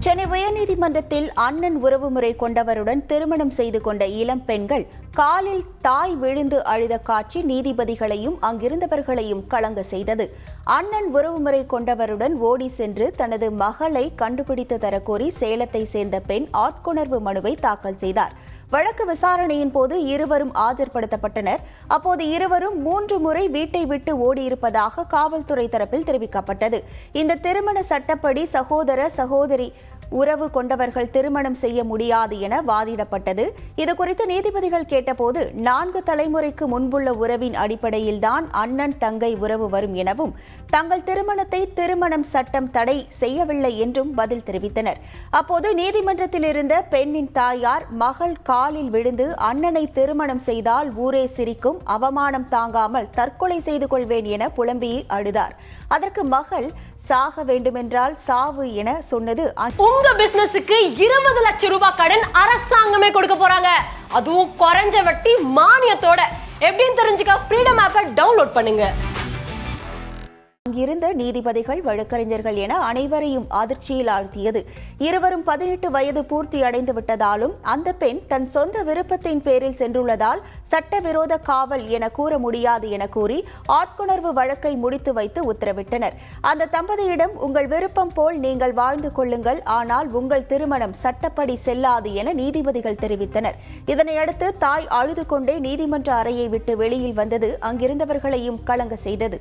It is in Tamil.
சென்னை உயர்நீதிமன்றத்தில் அண்ணன் உறவுமுறை கொண்டவருடன் திருமணம் செய்து கொண்ட இளம் பெண்கள் காலில் தாய் விழுந்து அழுத காட்சி நீதிபதிகளையும் அங்கிருந்தவர்களையும் கலங்க செய்தது. அண்ணன் உறவுமுறை கொண்டவருடன் ஓடி சென்று தனது மகளை கண்டுபிடித்து தரக்கோரி சேலத்தை சேர்ந்த பெண் ஆட்கொணர்வு மனுவை தாக்கல் செய்தார். வழக்கு விசாரணையின் போது இருவரும் ஆஜர்படுத்தப்பட்டனர். அப்போது இருவரும் 3 முறை வீட்டை விட்டு ஓடியிருப்பதாக காவல்துறை தரப்பில் தெரிவிக்கப்பட்டது. இந்த திருமண சட்டப்படி சகோதர சகோதரி உறவு கொண்டவர்கள் திருமணம் செய்ய முடியாது என வாதிடப்பட்டது. இதுகுறித்து நீதிபதிகள் கேட்டபோது 4 தலைமுறைக்கு முன்புள்ள உறவின் அடிப்படையில்தான் அண்ணன் தங்கை உறவு வரும் எனவும் தங்கள் திருமணத்தை திருமணம் சட்டம் தடை செய்யவில்லை என்றும் பதில் தெரிவித்தனர். அப்போது நீதிமன்றத்தில் இருந்த பெண்ணின் தாயார் மகள் காலில் விழுந்து அண்ணனை திருமணம் செய்தால் ஊரே சிரிக்கும், அவமானம் தாங்காமல் தற்கொலை செய்து கொள்வேன் என புலம்பி அழுதார். அதற்கு மகள் சாக வேண்டுமென்றால் சாவு என சொன்னது. உங்க பிசினஸுக்கு 20 லட்சம் ரூபாய் கடன் அரசாங்கமே கொடுக்க போறாங்க, அதுவும் குறைஞ்ச வட்டி மானியத்தோட. எப்படின்னு தெரிஞ்சுக்க ஃப்ரீடம் ஆப்பை டவுன்லோட் பண்ணுங்க. அங்கிருந்த நீதிபதிகள் வழக்கறிஞர்கள் என அனைவரையும் அதிர்ச்சியில் ஆழ்த்தியது. இருவரும் 18 வயது பூர்த்தி அடைந்து விட்டதாலும் அந்த பெண் தன் சொந்த விருப்பத்தின் பேரில் சென்றுள்ளதால் சட்டவிரோத காவல் என கூற முடியாது என கூறி ஆட்கொணர்வு வழக்கை முடித்து வைத்து உத்தரவிட்டனர். அந்த தம்பதியிடம் உங்கள் விருப்பம் போல் நீங்கள் வாழ்ந்து கொள்ளுங்கள், ஆனால் உங்கள் திருமணம் சட்டப்படி செல்லாது என நீதிபதிகள் தெரிவித்தனர். இதனையடுத்து தாய் அழுது கொண்டே நீதிமன்ற அறையை விட்டு வெளியில் வந்தது அங்கிருந்தவர்களையும் கலங்க செய்தது.